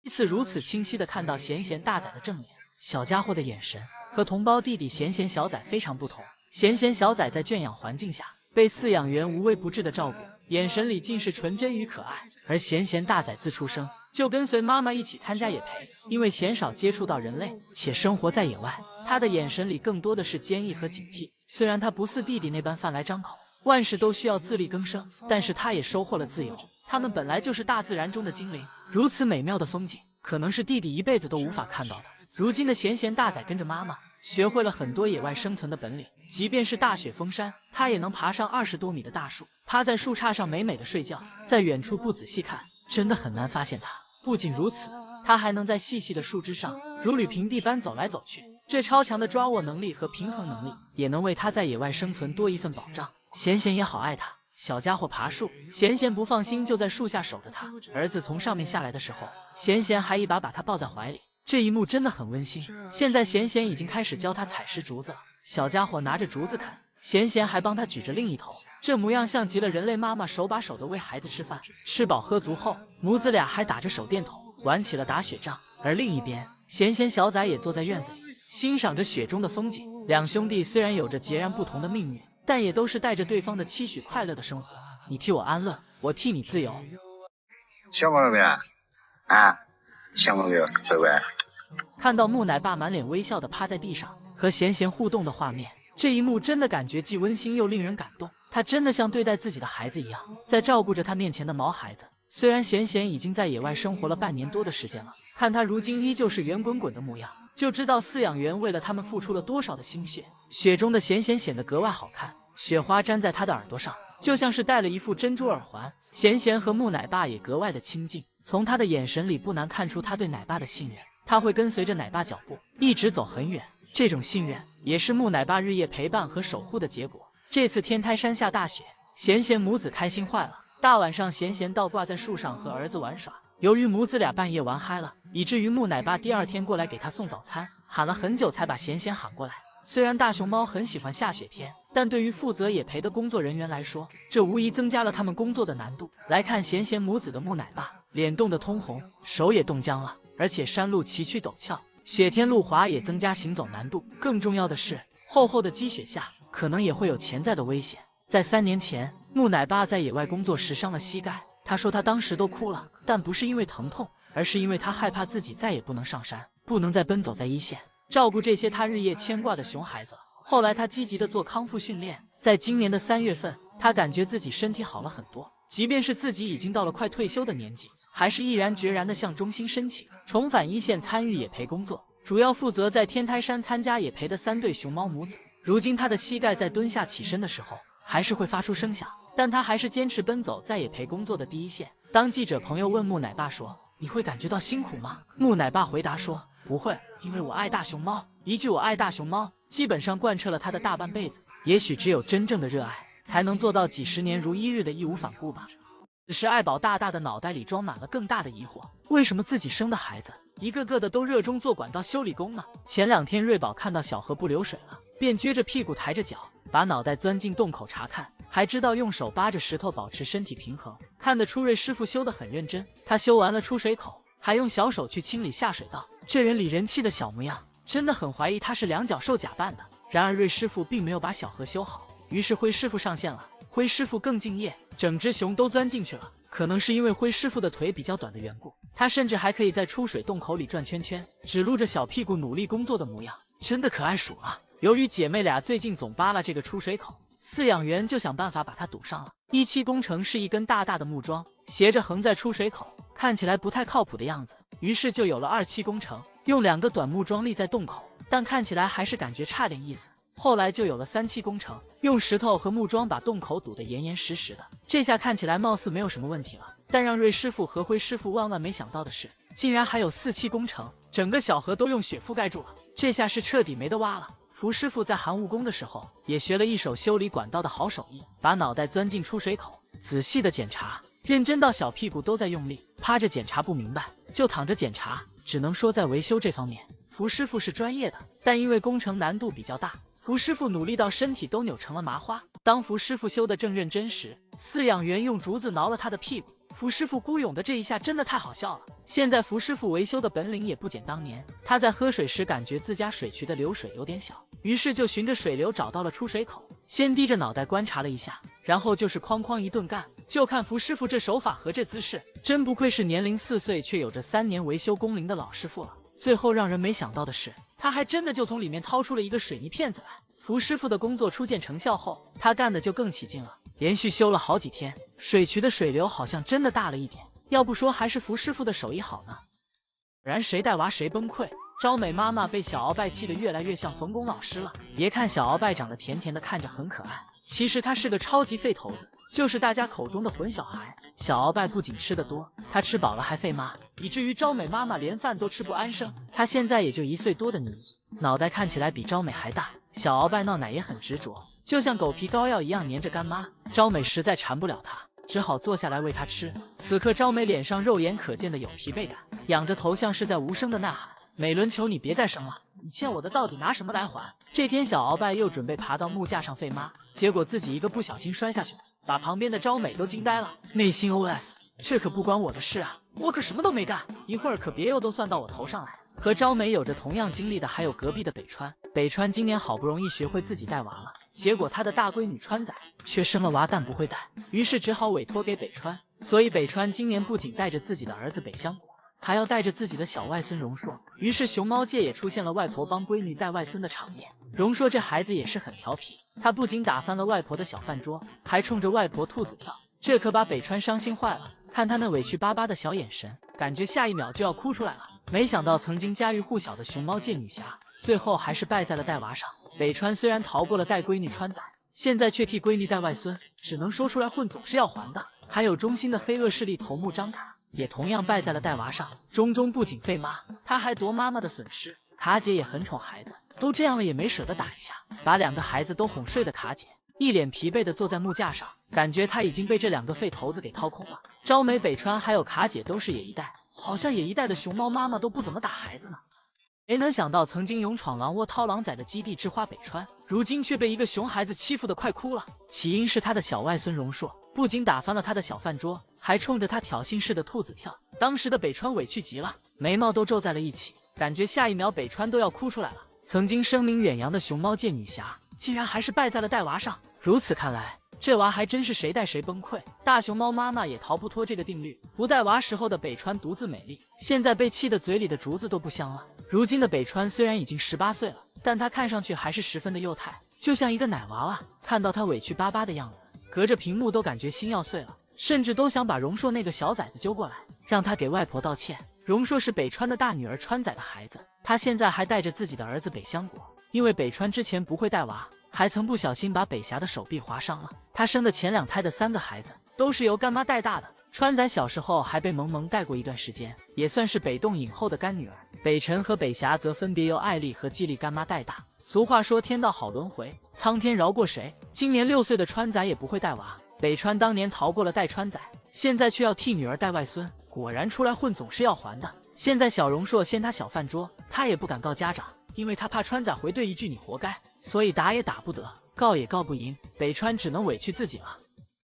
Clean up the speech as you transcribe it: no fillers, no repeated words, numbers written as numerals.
一次如此清晰地看到贤贤大仔的正脸，小家伙的眼神和同胞弟弟贤贤小仔非常不同。贤贤小仔在圈养环境下被饲养员无微不至的照顾，眼神里尽是纯真与可爱。而贤贤大仔自出生就跟随妈妈一起参加野培，因为鲜少接触到人类，且生活在野外，他的眼神里更多的是坚毅和警惕。虽然他不似弟弟那般饭来张口，万事都需要自力更生，但是他也收获了自由。他们本来就是大自然中的精灵，如此美妙的风景，可能是弟弟一辈子都无法看到的。如今的贤贤大仔跟着妈妈，学会了很多野外生存的本领，即便是大雪封山，他也能爬上20多米的大树，趴在树杈上美美的睡觉，在远处不仔细看，真的很难发现他。不仅如此，他还能在细细的树枝上如履平地般走来走去，这超强的抓握能力和平衡能力，也能为他在野外生存多一份保障。贤贤也好爱他，小家伙爬树，贤贤不放心，就在树下守着他。儿子从上面下来的时候，贤贤还一把把他抱在怀里，这一幕真的很温馨。现在贤贤已经开始教他采食竹子了，小家伙拿着竹子啃，贤贤还帮他举着另一头，这模样像极了人类妈妈手把手的喂孩子吃饭。吃饱喝足后，母子俩还打着手电筒玩起了打雪仗。而另一边，贤贤小仔也坐在院子里欣赏着雪中的风景。两兄弟虽然有着截然不同的命运，但也都是带着对方的期许快乐的生活。你替我安乐，我替你自由。小朋友们啊，小朋友乖乖。看到木奶爸满脸微笑的趴在地上和贤贤互动的画面，这一幕真的感觉既温馨又令人感动。他真的像对待自己的孩子一样，在照顾着他面前的毛孩子。虽然贤贤已经在野外生活了半年多的时间了，看他如今依旧是圆滚滚的模样，就知道饲养员为了他们付出了多少的心血。雪中的贤贤显得格外好看，雪花粘在他的耳朵上，就像是戴了一副珍珠耳环。贤贤和木奶爸也格外的亲近，从他的眼神里不难看出他对奶爸的信任，他会跟随着奶爸脚步一直走很远。这种信任也是木奶爸日夜陪伴和守护的结果。这次天台山下大雪，贤贤母子开心坏了。大晚上，贤贤倒挂在树上和儿子玩耍。由于母子俩半夜玩嗨了，以至于木奶爸第二天过来给他送早餐，喊了很久才把贤贤喊过来。虽然大熊猫很喜欢下雪天，但对于负责野培的工作人员来说，这无疑增加了他们工作的难度。来看贤贤母子的木奶爸，脸冻得通红，手也冻僵了，而且山路崎岖陡峭，雪天路滑也增加行走难度。更重要的是，厚厚的积雪下可能也会有潜在的危险。在3年前，木奶爸在野外工作时伤了膝盖，他说他当时都哭了，但不是因为疼痛，而是因为他害怕自己再也不能上山，不能再奔走在一线，照顾这些他日夜牵挂的熊孩子。后来他积极的做康复训练，在今年的3月份，他感觉自己身体好了很多，即便是自己已经到了快退休的年纪，还是毅然决然的向中心申请重返一线参与野培工作，主要负责在天台山参加野培的3对熊猫母子。如今他的膝盖在蹲下起身的时候还是会发出声响，但他还是坚持奔走在野培工作的第一线。当记者朋友问木奶爸说，你会感觉到辛苦吗？木奶爸回答说，不会，因为我爱大熊猫。一句我爱大熊猫基本上贯彻了他的大半辈子。也许只有真正的热爱才能做到几十年如一日的义无反顾吧。只是爱宝大大的脑袋里装满了更大的疑惑，为什么自己生的孩子一个个的都热衷做管道修理工呢？前2天瑞宝看到小河不流水了，便撅着屁股抬着脚把脑袋钻进洞口查看，还知道用手扒着石头保持身体平衡，看得出瑞师傅修得很认真。他修完了出水口，还用小手去清理下水道，这人理人气的小模样，真的很怀疑他是两脚兽假扮的。然而瑞师傅并没有把小河修好，于是灰师傅上线了。灰师傅更敬业，整只熊都钻进去了。可能是因为灰师傅的腿比较短的缘故，他甚至还可以在出水洞口里转圈圈，只露着小屁股努力工作的模样，真的可爱数了。由于姐妹俩最近总扒拉这个出水口，饲养员就想办法把它堵上了。17工程是一根大大的木桩，斜着横在出水口，看起来不太靠谱的样子，于是就有了27工程，用2个短木桩立在洞口，但看起来还是感觉差点意思。后来就有了37工程，用石头和木桩把洞口堵得严严实实的，这下看起来貌似没有什么问题了。但让瑞师傅和灰师傅万万没想到的是，竟然还有47工程，整个小河都用雪覆盖住了，这下是彻底没得挖了。福师傅在寒务工的时候也学了一手修理管道的好手艺，把脑袋钻进出水口，仔细的检查，认真到小屁股都在用力，趴着检查不明白就躺着检查。只能说在维修这方面，福师傅是专业的，但因为工程难度比较大，福师傅努力到身体都扭成了麻花。当福师傅修得正认真时，饲养员用竹子挠了他的屁股，福师傅孤勇的这一下真的太好笑了。现在福师傅维修的本领也不减当年，他在喝水时感觉自家水渠的流水有点小，于是就循着水流找到了出水口，先低着脑袋观察了一下，然后就是哐哐一顿干。就看福师傅这手法和这姿势，真不愧是年龄4岁却有着3年维修工龄的老师傅了。最后让人没想到的是，他还真的就从里面掏出了一个水泥片子来。福师傅的工作初见成效后，他干的就更起劲了，连续修了好几天，水渠的水流好像真的大了一点。要不说还是福师傅的手艺好呢。然谁带娃谁崩溃，招美妈妈被小鳌拜气得越来越像冯巩老师了。别看小鳌拜长得甜甜的，看着很可爱，其实他是个超级废头子，就是大家口中的混小孩。小鳌拜不仅吃得多，他吃饱了还费妈，以至于招美妈妈连饭都吃不安生。他现在也就1岁多的妮妮，脑袋看起来比招美还大。小鳌拜闹奶也很执着，就像狗皮膏药一样黏着干妈。招美实在缠不了他，只好坐下来喂他吃。此刻招美脸上肉眼可见的有疲惫感，仰着头像是在无声的呐喊：美伦，求你别再生了，你欠我的到底拿什么来还？这天小鳌拜又准备爬到木架上费妈，结果自己一个不小心摔下去，把旁边的招美都惊呆了，内心 OS： 这可不关我的事啊，我可什么都没干，一会儿可别又都算到我头上来。和招美有着同样经历的还有隔壁的北川。北川今年好不容易学会自己带娃了，结果他的大闺女川仔却生了娃但不会带，于是只好委托给北川。所以北川今年不仅带着自己的儿子北香果，还要带着自己的小外孙荣硕。于是熊猫界也出现了外婆帮闺女带外孙的场面。荣硕这孩子也是很调皮，他不仅打翻了外婆的小饭桌，还冲着外婆兔子跳，这可把北川伤心坏了。看他那委屈巴巴的小眼神，感觉下一秒就要哭出来了。没想到曾经家喻户晓的熊猫界女侠，最后还是败在了带娃上。北川虽然逃过了带闺女川仔，现在却替闺女带外孙，只能说出来混总是要还的。还有中心的黑恶势力头目张卡，也同样败在了带娃上。中中不仅废妈，他还夺妈妈的损失。卡姐也很宠孩子，都这样了也没舍得打一下，把2个孩子都哄睡的卡姐一脸疲惫的坐在木架上，感觉他已经被这2个废头子给掏空了。招美、北川还有卡姐都是野一代，好像野一代的熊猫妈妈都不怎么打孩子呢。没能想到曾经勇闯狼窝掏狼崽的基地之花北川，如今却被一个熊孩子欺负得快哭了。起因是他的小外孙荣硕，不仅打翻了他的小饭桌，还冲着他挑衅似的兔子跳。当时的北川委屈极了，眉毛都皱在了一起，感觉下一秒北川都要哭出来了。曾经声名远扬的熊猫界女侠，竟然还是败在了带娃上。如此看来，这娃还真是谁带谁崩溃。大熊猫妈妈也逃不脱这个定律，不带娃时候的北川独自美丽，现在被气得嘴里的竹子都不香了。如今的北川虽然已经18岁了，但他看上去还是十分的幼态，就像一个奶娃娃。看到他委屈巴巴的样子，隔着屏幕都感觉心要碎了，甚至都想把荣硕那个小崽子揪过来，让他给外婆道歉。荣硕是北川的大女儿川仔的孩子，他现在还带着自己的儿子北香果。因为北川之前不会带娃，还曾不小心把北霞的手臂划伤了。他生的前2胎的3个孩子都是由干妈带大的，川仔小时候还被萌萌带过一段时间，也算是北洞影后的干女儿。北辰和北霞则分别由艾丽和季丽干妈带大。俗话说天道好轮回，苍天饶过谁？今年6岁的川仔也不会带娃，北川当年逃过了带川仔，现在却要替女儿带外孙，果然出来混总是要还的。现在小荣硕掀他小饭桌，他也不敢告家长，因为他怕川仔回怼一句你活该，所以打也打不得，告也告不赢，北川只能委屈自己了。